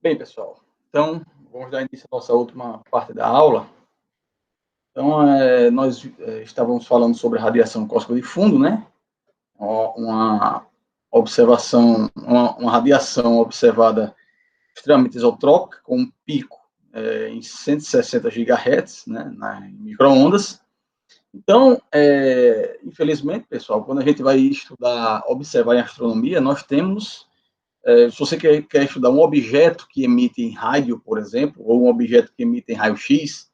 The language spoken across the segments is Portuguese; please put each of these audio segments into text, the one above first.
Bem, pessoal, então vamos dar início à nossa última parte da aula. Então, nós estávamos falando sobre radiação cósmica de fundo, né? Uma observação, uma radiação observada extremamente isotrópica, com um pico em 160 GHz, né, nas microondas. Então, infelizmente, pessoal, quando a gente vai estudar, observar em astronomia, nós temos se você quer estudar um objeto que emite em rádio, por exemplo, ou um objeto que emite em raio-x,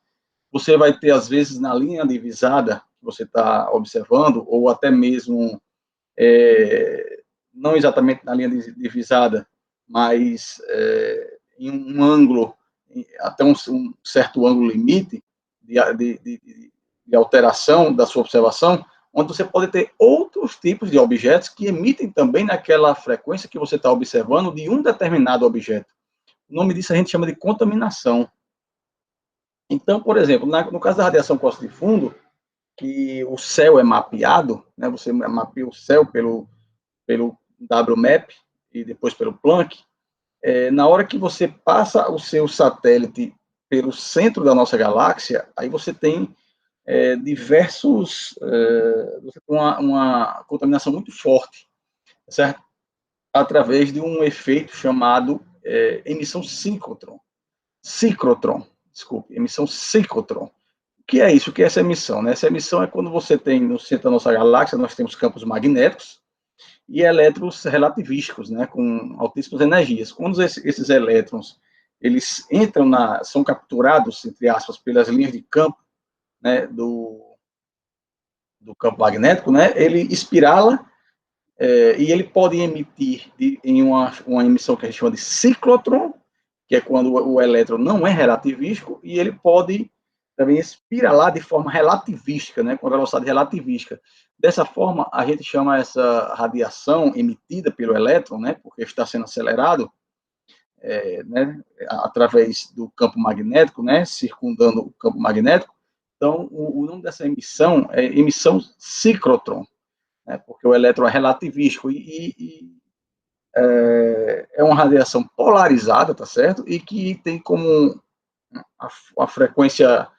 você vai ter, às vezes, na linha divisada que você está observando, ou até mesmo, não exatamente na linha divisada, mas em um ângulo, até um certo ângulo limite de alteração da sua observação, onde você pode ter outros tipos de objetos que emitem também naquela frequência que você está observando de um determinado objeto. O nome disso a gente chama de contaminação. Então, por exemplo, no caso da radiação cósmica de fundo, que o céu é mapeado, né, você mapeia o céu pelo WMAP e depois pelo Planck, na hora que você passa o seu satélite pelo centro da nossa galáxia, aí você tem você tem uma contaminação muito forte, certo? Através de um efeito chamado emissão síncrotron, desculpe, emissão síncrotron. O que é isso? O que é essa emissão? Né? Essa emissão é quando você tem, no centro da nossa galáxia, nós temos campos magnéticos e elétrons relativísticos, né, com altíssimas energias. Quando esses elétrons eles são capturados, entre aspas, pelas linhas de campo, né, do campo magnético, né, ele espirala e ele pode emitir em uma emissão que a gente chama de ciclotron, que é quando o elétron não é relativístico, e ele pode também espiralar de forma relativística, né, com velocidade relativística. Dessa forma, a gente chama essa radiação emitida pelo elétron, né, porque está sendo acelerado, né, através do campo magnético, né, circundando o campo magnético. Então, o nome dessa emissão é emissão ciclotron, né, porque o elétron é relativístico e é uma radiação polarizada, tá certo? E que tem como a frequência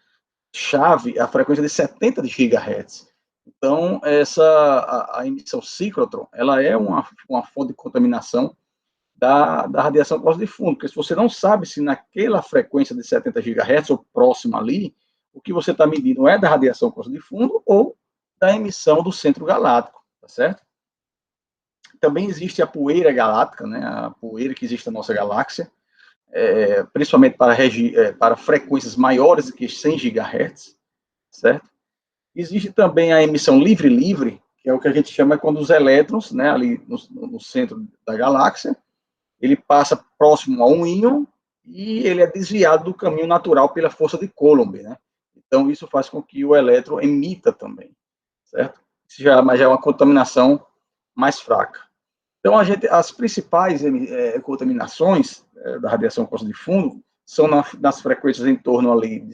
chave, a frequência de 70 GHz. Então, a emissão ciclotron, ela é uma fonte de contaminação da radiação cósmica de fundo, porque se você não sabe se naquela frequência de 70 GHz ou próxima ali, o que você está medindo é da radiação cósmica de fundo ou da emissão do centro galáctico, tá certo? Também existe a poeira galáctica, né, a poeira que existe na nossa galáxia, principalmente para frequências maiores do que 100 GHz, certo? Existe também a emissão livre-livre, que é o que a gente chama quando os elétrons, né, ali no centro da galáxia, ele passa próximo a um íon e ele é desviado do caminho natural pela força de Coulomb, né? Então, isso faz com que o elétron emita também, certo? Mas já é uma contaminação mais fraca. Então, as principais contaminações da radiação cósmica de fundo são nas frequências em torno ali,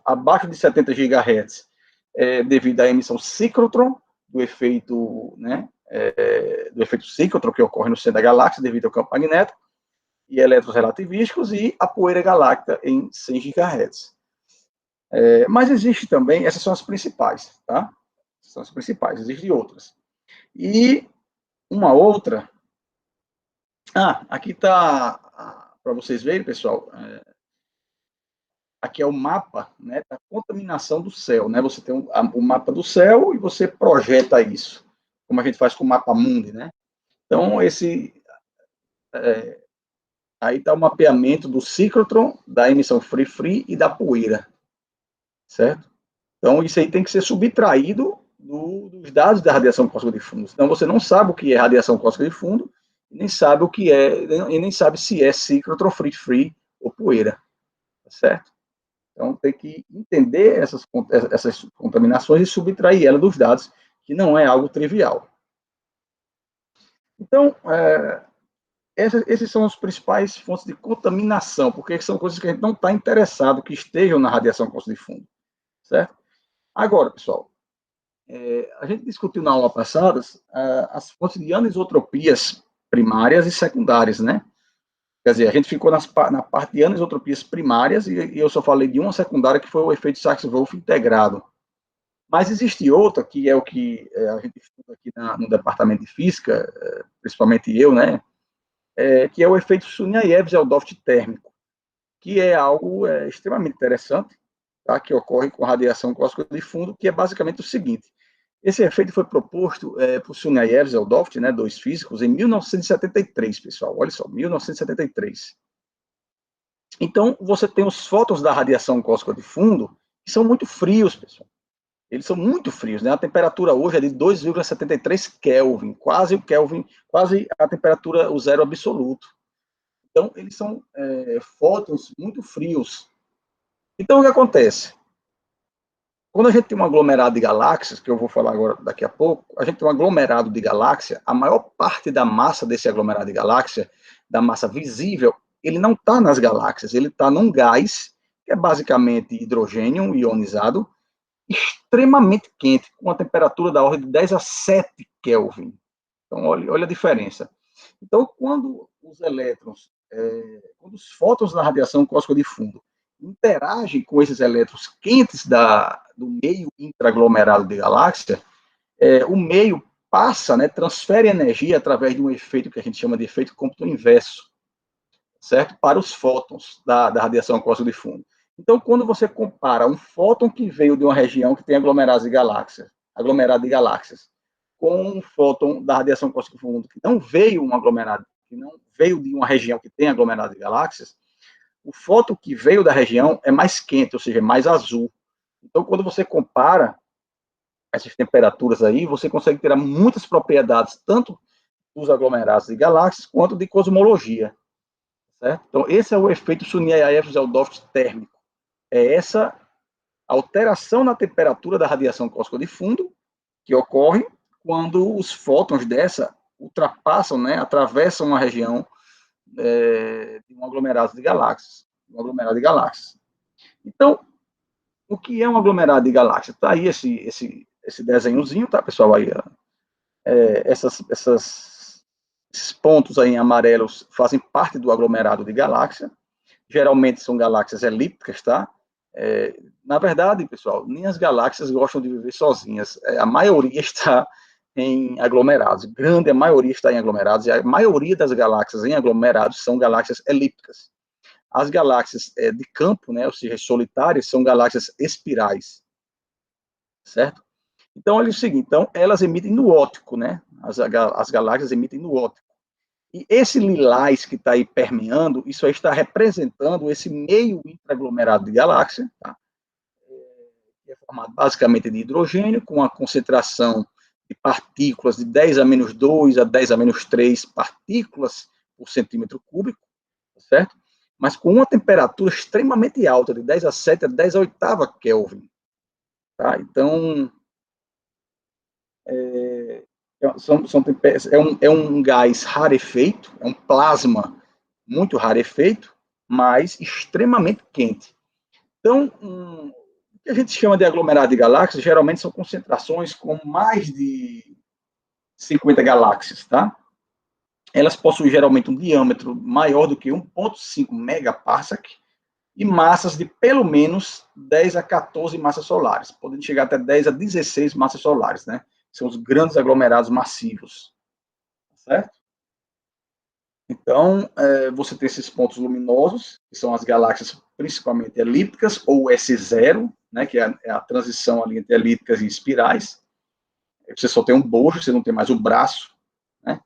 abaixo de 70 GHz, devido à emissão ciclotron, do efeito, né, do efeito ciclotron que ocorre no centro da galáxia devido ao campo magnético, e elétrons relativísticos, e a poeira galáctica em 100 GHz. Mas existe também, essas são as principais, tá? São as principais, existem outras. E uma outra. Aqui está, para vocês verem, pessoal, aqui é o mapa, né, da contaminação do céu, né? Você tem o mapa do céu e você projeta isso, como a gente faz com o mapa mundi, né? Então, aí está o mapeamento do ciclotron, da emissão free e da poeira, certo? Então, isso aí tem que ser subtraído dos dados da radiação cósmica de fundo. Então, você não sabe o que é radiação cósmica de fundo, nem sabe o que é, e nem sabe se é ciclotron, free ou poeira, certo? Então, tem que entender essas contaminações e subtrair ela dos dados, que não é algo trivial. Então, esses são os principais fontes de contaminação, porque são coisas que a gente não está interessado que estejam na radiação cósmica de fundo, certo? Agora, pessoal, a gente discutiu na aula passada as fontes de anisotropias primárias e secundárias, né? Quer dizer, a gente ficou na parte de anisotropias primárias e eu só falei de uma secundária, que foi o efeito Sachs-Wolff integrado. Mas existe outra, que é o que a gente estuda aqui no departamento de física, principalmente eu, né, que é o efeito Sunyaev-Zeldovt térmico, que é algo extremamente interessante, tá, que ocorre com radiação cósmica de fundo, que é basicamente o seguinte: esse efeito foi proposto por Sunyaev e Zeldovt, né, dois físicos, em 1973, pessoal. Olha só, 1973. Então, você tem os fótons da radiação cósmica de fundo, que são muito frios, pessoal. Eles são muito frios, né? A temperatura hoje é de 2,73 Kelvin, quase o Kelvin, quase a temperatura, o zero absoluto. Então, eles são fótons muito frios. Então, o que acontece? Quando a gente tem um aglomerado de galáxias, que eu vou falar agora daqui a pouco, a gente tem um aglomerado de galáxia, a maior parte da massa desse aglomerado de galáxia, da massa visível, ele não está nas galáxias, ele está num gás, que é basicamente hidrogênio ionizado, extremamente quente, com a temperatura da ordem de 10 a 7 Kelvin. Então, olha a diferença. Então, quando os elétrons, quando os fótons da radiação cósmica de fundo interagem com esses elétrons quentes do meio intraaglomerado de galáxia, o meio passa, né, transfere energia através de um efeito que a gente chama de efeito Compton inverso, certo? Para os fótons da radiação cósmica de fundo. Então, quando você compara um fóton que veio de uma região que tem aglomerado de galáxias, com um fóton da radiação cósmica de fundo que não veio um aglomerado, que não veio de uma região que tem aglomerado de galáxias, o fóton que veio da região é mais quente, ou seja, é mais azul. Então, quando você compara essas temperaturas aí, você consegue ter muitas propriedades, tanto dos aglomerados de galáxias, quanto de cosmologia. Certo? Então, esse é o efeito Sunyaev-Zeldovt térmico. É essa alteração na temperatura da radiação cósmica de fundo que ocorre quando os fótons dessa ultrapassam, né, atravessam uma região de um aglomerado de galáxias. Então, o que é um aglomerado de galáxias? Está aí esse desenhozinho, tá, pessoal? Aí, esses pontos aí em amarelos fazem parte do aglomerado de galáxia. Geralmente são galáxias elípticas, tá? Na verdade, pessoal, nem as galáxias gostam de viver sozinhas. A maioria está em aglomerados. Grande a maioria está em aglomerados. E a maioria das galáxias em aglomerados são galáxias elípticas. As galáxias de campo, né, ou seja, solitárias, são galáxias espirais, certo? Então, olha o seguinte, então, elas emitem no óptico, né? As galáxias emitem no óptico. E esse lilás que está aí permeando, isso aí está representando esse meio intraaglomerado de galáxia, tá? Que é formado basicamente de hidrogênio, com a concentração de partículas de 10 a menos 2 a 10 a menos 3 partículas por centímetro cúbico, certo? Mas com uma temperatura extremamente alta, de 10 a 7 a 10 a oitava Kelvin. Tá? Então, é um gás rarefeito, é um plasma muito rarefeito, mas extremamente quente. Então, o que a gente chama de aglomerado de galáxias, geralmente são concentrações com mais de 50 galáxias, tá? Elas possuem geralmente um diâmetro maior do que 1,5 megaparsec e massas de pelo menos 10 a 14 massas solares, podendo chegar até 10 a 16 massas solares, né? São os grandes aglomerados massivos, certo? Então, você tem esses pontos luminosos, que são as galáxias principalmente elípticas, ou S0, né, que é a transição ali entre elípticas e espirais. Você só tem um bojo, você não tem mais o braço, né?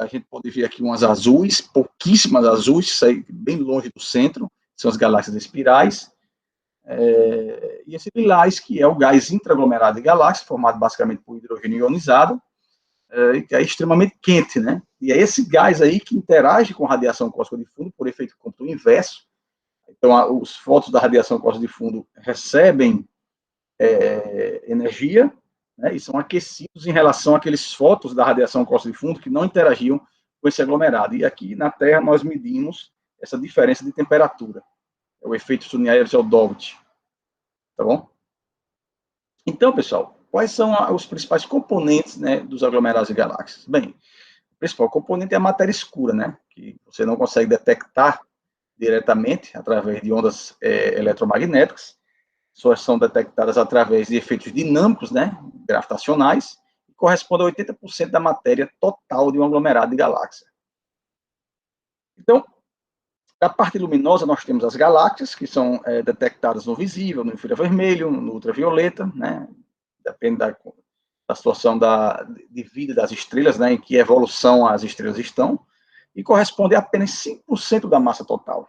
A gente pode ver aqui umas azuis, pouquíssimas azuis, bem longe do centro, são as galáxias espirais. E esse lilás, que é o gás intraaglomerado de galáxias, formado basicamente por hidrogênio ionizado, que é extremamente quente, né? E é esse gás aí que interage com a radiação cósmica de fundo por efeito Compton inverso. Então, os fótons da radiação cósmica de fundo recebem energia, né, e são aquecidos em relação àqueles fótons da radiação cósmica de fundo que não interagiam com esse aglomerado. E aqui na Terra nós medimos essa diferença de temperatura. É o efeito Sunyaev-Zeldovt. Tá bom? Então, pessoal, quais são os principais componentes, né, dos aglomerados de galáxias? Bem, principal componente é a matéria escura, né? Que você não consegue detectar diretamente através de ondas eletromagnéticas. Só são detectadas através de efeitos dinâmicos, né? Gravitacionais, e corresponde a 80% da matéria total de um aglomerado de galáxias. Então, da parte luminosa, nós temos as galáxias, que são detectadas no visível, no infravermelho, no ultravioleta, né? Depende da situação de vida das estrelas, né? Em que evolução as estrelas estão, e corresponde a apenas 5% da massa total.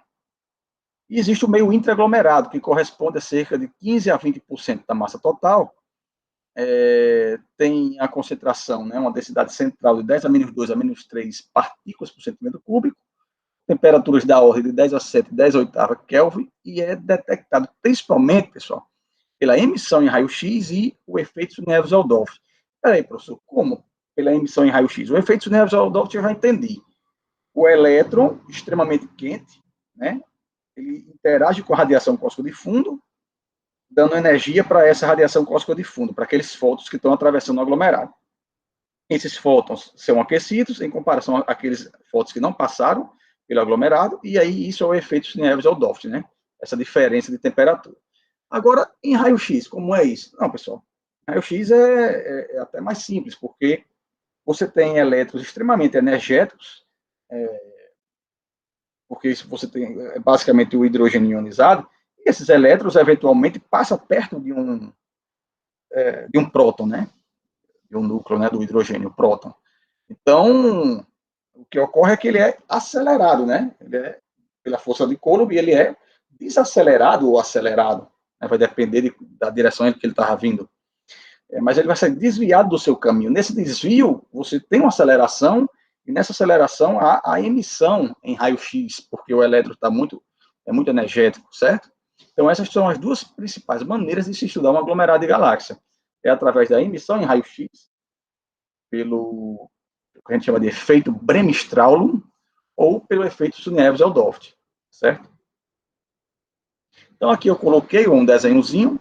E existe o meio intraaglomerado, que corresponde a cerca de 15 a 20% da massa total, tem a concentração, né, uma densidade central de 10 a menos 2 a menos 3 partículas por centímetro cúbico, temperaturas da ordem de 10 a 7, 10 a 8 Kelvin, e é detectado principalmente, pessoal, pela emissão em raio-x e o efeito Neves-Aldolf. Espera aí, professor, como pela emissão em raio-x? O efeito Neves-Aldolf eu já entendi. O elétron, extremamente quente, né, ele interage com a radiação cósmica de fundo, dando energia para essa radiação cósmica de fundo, para aqueles fótons que estão atravessando o aglomerado. Esses fótons são aquecidos em comparação àqueles fótons que não passaram pelo aglomerado, e aí isso é o efeito Neves-Aldolf, né? Essa diferença de temperatura. Agora, em raio-x, como é isso? Não, pessoal, raio-x é até mais simples, porque você tem elétrons extremamente energéticos, porque isso você tem basicamente o hidrogênio ionizado, e esses elétrons eventualmente passam perto de um próton, né? De um núcleo, né? Do hidrogênio, o próton. Então, o que ocorre é que ele é acelerado, né? Ele é, pela força de Coulomb, e ele é desacelerado ou acelerado, né? Vai depender da direção que ele estava vindo. Mas ele vai ser desviado do seu caminho. Nesse desvio, você tem uma aceleração, e nessa aceleração há a emissão em raio-x, porque o elétron é muito energético, certo? Então, essas são as duas principais maneiras de se estudar um aglomerado de galáxia. É através da emissão em raio-x, pelo que a gente chama de efeito Bremsstrahlung, ou pelo efeito Neves-Aldolf, certo? Então, aqui eu coloquei um desenhozinho,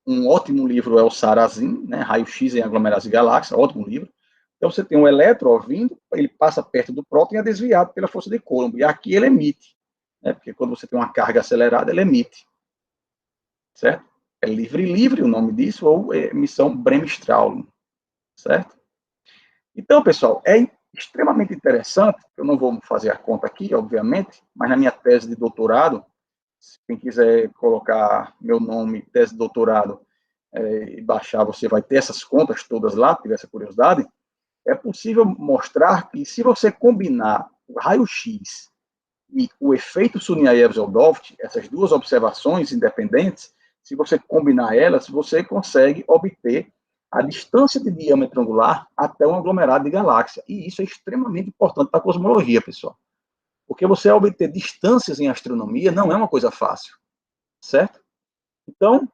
um ótimo livro é o Sarrazin, né, Raio-X em Aglomerados de Galáxias, ótimo livro. Então, você tem um elétron vindo, ele passa perto do próton e é desviado pela força de Coulomb. E aqui ele emite, né, porque quando você tem uma carga acelerada, ele emite. Certo? É livre-livre o nome disso, ou emissão Bremsstrahlung. Certo? Então, pessoal, é extremamente interessante, eu não vou fazer a conta aqui, obviamente, mas na minha tese de doutorado, se quem quiser colocar meu nome, tese de doutorado, e baixar, você vai ter essas contas todas lá, se tiver essa curiosidade, é possível mostrar que se você combinar o raio-x e o efeito Sunyaev-Zeldoft, essas duas observações independentes, se você combinar elas, você consegue obter a distância de diâmetro angular até um aglomerado de galáxia. E isso é extremamente importante para a cosmologia, pessoal. Porque você obter distâncias em astronomia não é uma coisa fácil, certo? Então,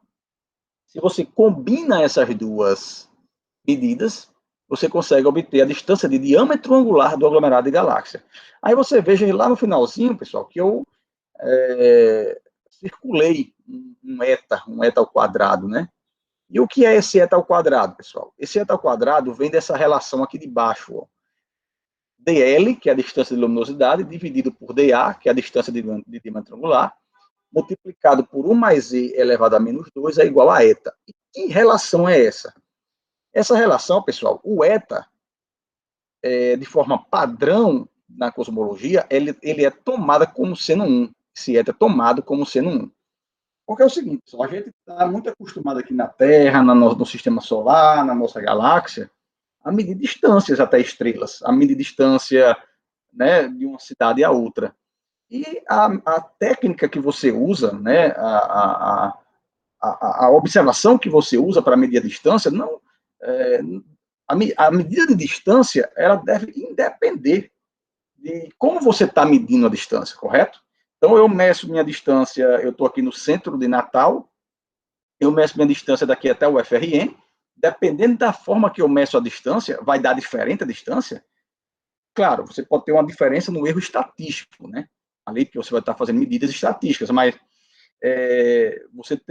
se você combina essas duas medidas, você consegue obter a distância de diâmetro angular do aglomerado de galáxia. Aí você veja lá no finalzinho, pessoal, que eu circulei um eta ao quadrado, né? E o que é esse eta ao quadrado, pessoal? Esse eta ao quadrado vem dessa relação aqui de baixo, ó. dl, que é a distância de luminosidade, dividido por dA, que é a distância de diâmetro angular, multiplicado por 1 mais e elevado a menos 2 é igual a eta. E que relação é essa? Essa relação, pessoal, o eta, de forma padrão na cosmologia, ele é tomado como sendo 1. Esse eta é tomado como sendo 1. Porque é o seguinte, a gente está muito acostumado aqui na Terra, no sistema solar, na nossa galáxia, a medir distâncias até estrelas, a medir distância, né, de uma cidade a outra. E a técnica que você usa, né, a observação que você usa para medir a distância, não, a medida de distância, ela deve independer de como você está medindo a distância, correto? Então, eu meço minha distância, eu estou aqui no centro de Natal, eu meço minha distância daqui até o FRN, dependendo da forma que eu meço a distância, vai dar diferente a distância? Claro, você pode ter uma diferença no erro estatístico, né? Ali, porque você vai estar fazendo medidas estatísticas, mas você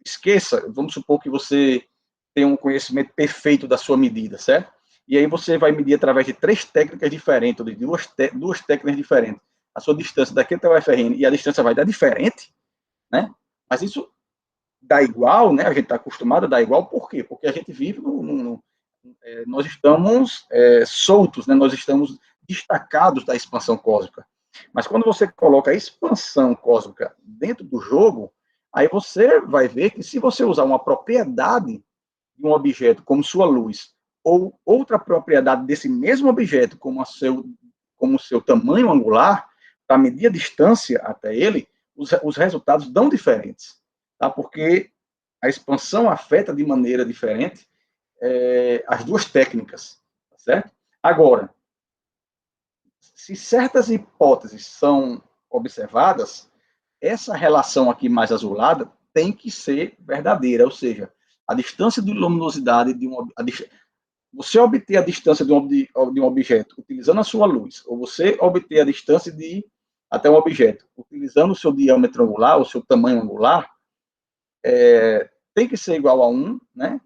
esqueça, vamos supor que você tem um conhecimento perfeito da sua medida, certo? e aí você vai medir através de 3 técnicas diferentes, ou de duas técnicas diferentes, a sua distância daqui até o UFRN, e a distância vai dar diferente, né? Mas isso dá igual, né? A gente está acostumado a dar igual, por quê? Porque a gente vive nós estamos soltos, né? Nós estamos destacados da expansão cósmica. Mas quando você coloca a expansão cósmica dentro do jogo, aí você vai ver que se você usar uma propriedade de um objeto como sua luz, ou outra propriedade desse mesmo objeto como o seu tamanho angular, para medir a distância até ele, os resultados dão diferentes, tá? Porque a expansão afeta de maneira diferente as duas técnicas, tá certo? Agora, se certas hipóteses são observadas, essa relação aqui mais azulada tem que ser verdadeira, ou seja, a distância de luminosidade de você obter a distância de um objeto utilizando a sua luz, ou você obter a distância até um objeto utilizando o seu diâmetro angular, o seu tamanho angular, tem que ser igual a 1, né?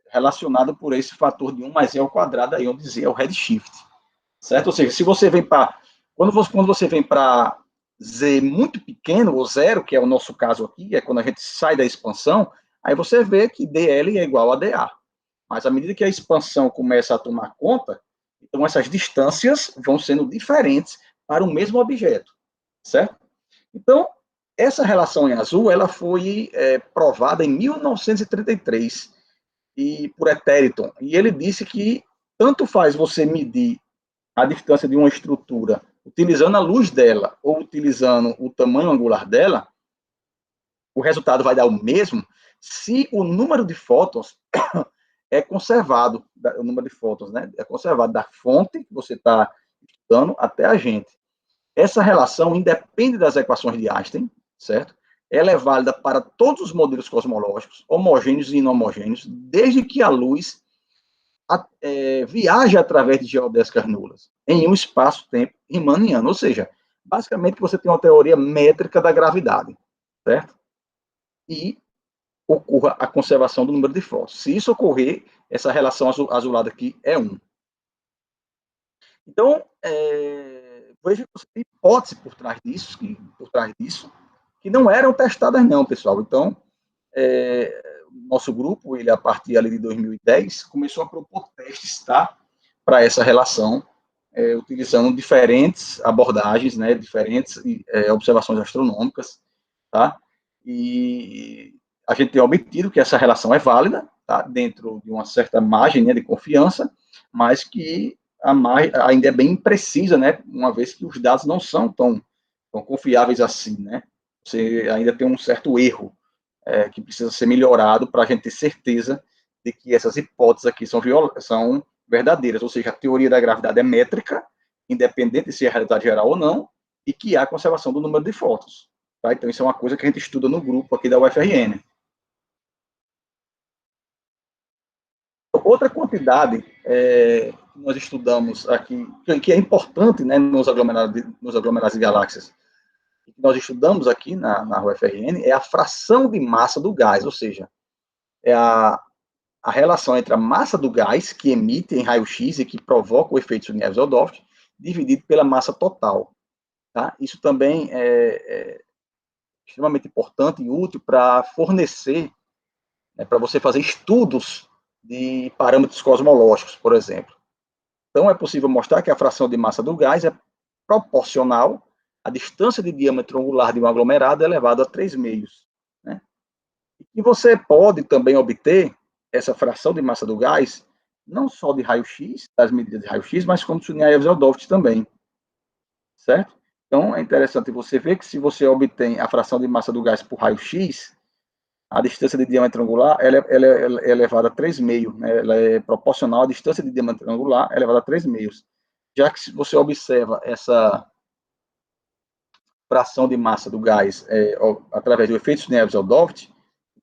Relacionado por esse fator de 1 mais E ao quadrado, aí onde Z é o redshift, certo? Ou seja, se você vem para... Quando você vem para Z muito pequeno, ou zero, que é o nosso caso aqui, é quando a gente sai da expansão, aí você vê que DL é igual a DA. Mas à medida que a expansão começa a tomar conta, então essas distâncias vão sendo diferentes para o mesmo objeto, certo? Então, essa relação em azul, ela foi provada em 1933 por Etherington, e ele disse que tanto faz você medir a distância de uma estrutura utilizando a luz dela ou utilizando o tamanho angular dela, o resultado vai dar o mesmo se o número de fótons é conservado, o número de fótons, né? É conservado da fonte que você está estudando até a gente. Essa relação independe das equações de Einstein, certo? Ela é válida para todos os modelos cosmológicos, homogêneos e inhomogêneos, desde que a luz viaja através de geodésicas nulas, em um espaço-tempo riemanniano. Ou seja, basicamente você tem uma teoria métrica da gravidade, certo? E ocorra a conservação do número de fótons. Se isso ocorrer, essa relação azulada aqui é 1. Então, veja que você tem hipótese por trás disso, que não eram testadas não, pessoal. Então, nosso grupo, ele a partir ali de 2010, começou a propor testes, tá, para essa relação, utilizando diferentes abordagens, né, diferentes observações astronômicas, tá? E a gente tem obtido que essa relação é válida, tá, dentro de uma certa margem, né, de confiança, mas que ainda é bem imprecisa, né, uma vez que os dados não são tão confiáveis assim, né? Você ainda tem um certo erro que precisa ser melhorado para a gente ter certeza de que essas hipóteses aqui são verdadeiras, ou seja, a teoria da gravidade é métrica, independente se é realidade geral ou não, e que há conservação do número de fótons. Tá? Então, isso é uma coisa que a gente estuda no grupo aqui da UFRN. Outra quantidade que nós estudamos aqui, que é importante, né, nos aglomerados de galáxias, que nós estudamos aqui na UFRN, é a fração de massa do gás, ou seja, é a relação entre a massa do gás, que emite em raio-x e que provoca o efeito Neves-Odorf, dividido pela massa total. Tá? Isso também é extremamente importante e útil para fornecer, né, para você fazer estudos de parâmetros cosmológicos, por exemplo. Então, é possível mostrar que a fração de massa do gás é proporcional à distância de diâmetro angular de um aglomerado elevado a 3 meios. Né? E você pode também obter essa fração de massa do gás, não só de raio-x, das medidas de raio-x, mas como Neves-Odorf também. Certo? Então, é interessante você ver que se você obtém a fração de massa do gás por raio-x, a distância de diâmetro angular ela é elevada a 3,5, né? Ela é proporcional à distância de diâmetro angular elevada a 3,5. Já que se você observa essa fração de massa do gás através do efeito Neves-Odorf,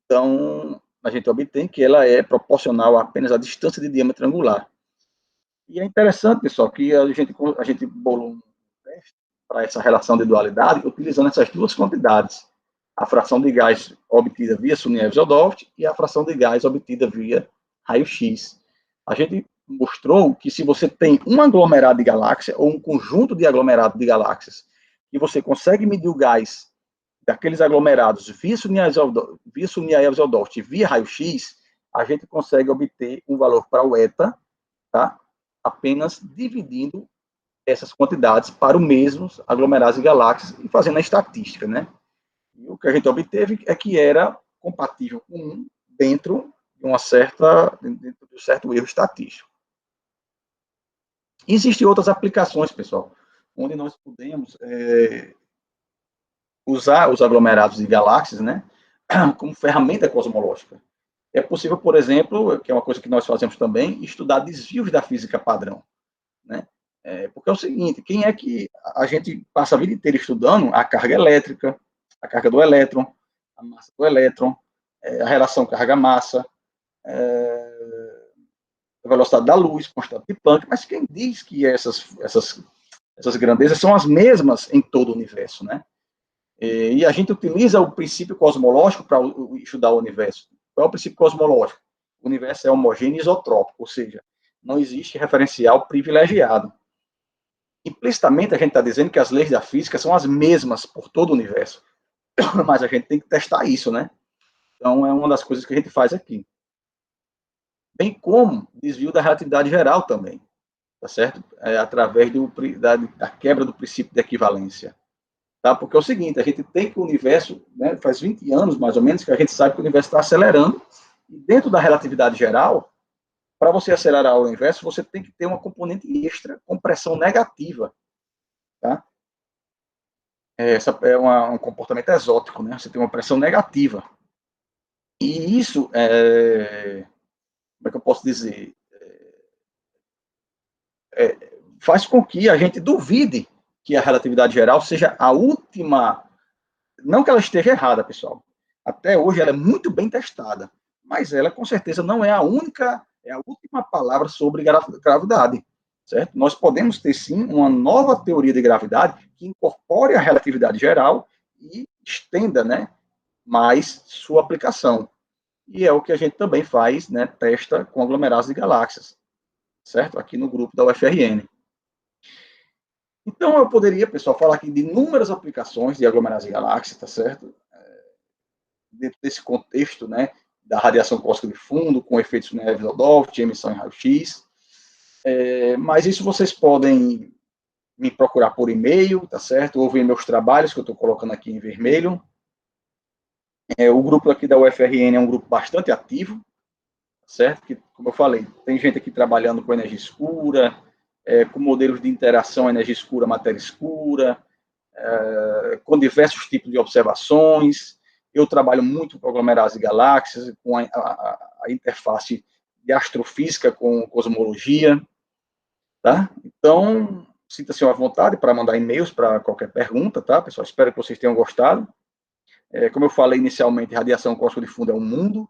então a gente obtém que ela é proporcional apenas à distância de diâmetro angular. E é interessante, pessoal, que a gente bolou um teste para essa relação de dualidade utilizando essas duas quantidades, a fração de gás obtida via Neves-Odorf e a fração de gás obtida via raio-x. A gente mostrou que se você tem um aglomerado de galáxias, ou um conjunto de aglomerados de galáxias, e você consegue medir o gás daqueles aglomerados via Niaeves-Eldorf e via raio-x, a gente consegue obter um valor para o eta, tá? Apenas dividindo essas quantidades para os mesmos aglomerados de galáxias e fazendo a estatística, né? E o que a gente obteve é que era compatível com um dentro de um certo erro estatístico. Existem outras aplicações, pessoal, onde nós podemos usar os aglomerados de galáxias, né, como ferramenta cosmológica. É possível, por exemplo, que é uma coisa que nós fazemos também, estudar desvios da física padrão, né? Porque é o seguinte, quem é que a gente passa a vida inteira estudando a carga elétrica, a carga do elétron, a massa do elétron, a relação carga-massa, a velocidade da luz, constante de Planck, mas quem diz que essas grandezas são as mesmas em todo o universo, né? E a gente utiliza o princípio cosmológico para estudar o universo. Qual é o princípio cosmológico? O universo é homogêneo e isotrópico, ou seja, não existe referencial privilegiado. Implicitamente, a gente está dizendo que as leis da física são as mesmas por todo o universo. Mas a gente tem que testar isso, né? Então, é uma das coisas que a gente faz aqui. Bem como desvio da relatividade geral também, tá certo? Através da quebra do princípio de equivalência. Tá? Porque é o seguinte, a gente tem que o universo, né, faz 20 anos mais ou menos, que a gente sabe que o universo está acelerando, e dentro da relatividade geral, para você acelerar o universo, você tem que ter uma componente extra com pressão negativa. Tá? Essa é um comportamento exótico, né? Você tem uma pressão negativa. E isso, como é que eu posso dizer? Faz com que a gente duvide que a relatividade geral seja a última. Não que ela esteja errada, pessoal. Até hoje ela é muito bem testada, mas ela com certeza não é a única, é a última palavra sobre gravidade, certo? Nós podemos ter sim uma nova teoria de gravidade que incorpore a relatividade geral e estenda, né, mais sua aplicação. E é o que a gente também faz, né, testa com aglomerados de galáxias, certo? Aqui no grupo da UFRN. Então, eu poderia, pessoal, falar aqui de inúmeras aplicações de aglomerados de galáxias, tá certo? Dentro desse contexto, né, da radiação cósmica de fundo, com efeitos Neves-Odolph, de emissão em raio-x. Mas isso vocês podem me procurar por e-mail, tá certo? Ou ver meus trabalhos, que eu estou colocando aqui em vermelho. O grupo aqui da UFRN é um grupo bastante ativo, certo? Que, como eu falei, tem gente aqui trabalhando com energia escura, com modelos de interação energia escura, matéria escura, com diversos tipos de observações. Eu trabalho muito com aglomerados de galáxias, com a interface de astrofísica com cosmologia, tá? Então, sinta-se à vontade para mandar e-mails para qualquer pergunta, tá, pessoal? Espero que vocês tenham gostado. Como eu falei inicialmente, radiação cósmica de fundo é um mundo.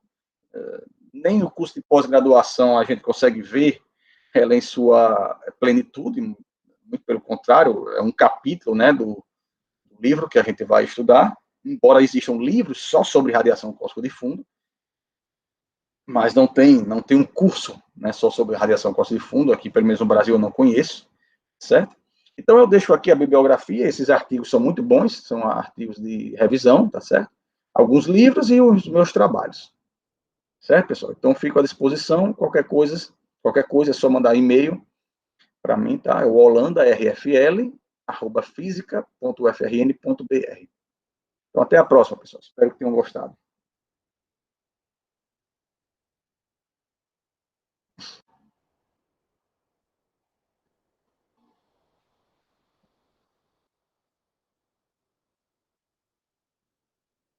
Nem o curso de pós-graduação a gente consegue ver ela em sua plenitude, muito pelo contrário, é um capítulo, né, do livro que a gente vai estudar, embora existam livros só sobre radiação cósmica de fundo, mas não tem um curso, né, só sobre radiação cósmica de fundo, aqui pelo menos no Brasil eu não conheço, certo? Então eu deixo aqui a bibliografia, esses artigos são muito bons, são artigos de revisão, tá certo? Alguns livros e os meus trabalhos. Certo, pessoal? Então fico à disposição, qualquer coisa é só mandar e-mail para mim, tá? É o holandarfl@fisica.ufrn.br. Então até a próxima, pessoal. Espero que tenham gostado.